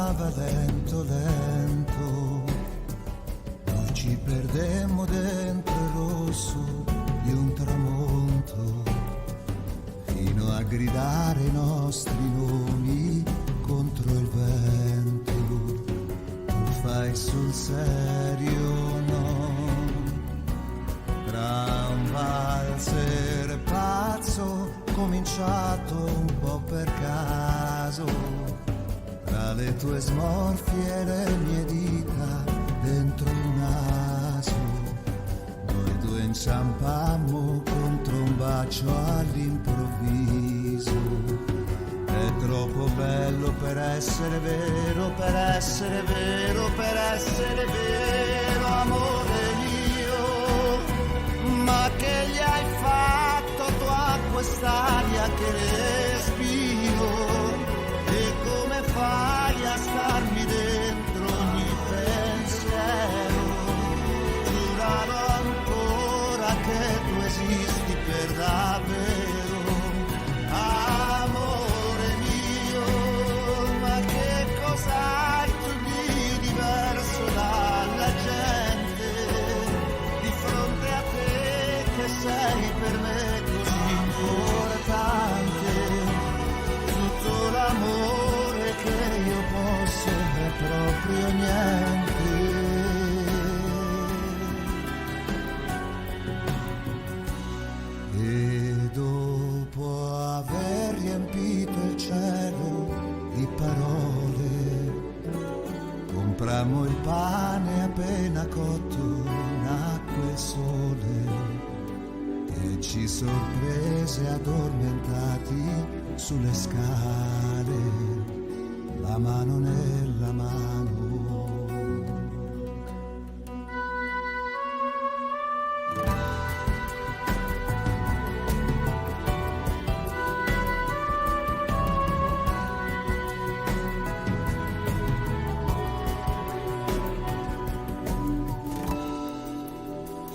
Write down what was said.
camminava lento lento, noi ci perdemmo dentro il rosso di un tramonto, fino a gridare i nostri nomi contro il vento. Tu fai sul serio, no? Tra un valzer pazzo cominciato un po' per caso, tra le tue smorfie e le mie dita dentro il naso, noi due inciampammo contro un bacio all'improvviso. È troppo bello per essere vero, per essere vero, per essere vero, amore mio. Ma che gli hai fatto tu a quest'aria che respiro? E come fai a starmi dentro ogni pensiero? Giuralo ancora che tu esisti per davvero, amore mio. Ma che cos'hai tu di diverso dalla gente? Di fronte a te che sei per me così importante, tutto l'amore che io posso è proprio niente. E dopo aver riempito il cielo di parole, comprammo il pane appena cotto in acqua e sole, e ci sorprese addormentati sulle scale, la mano nella mano.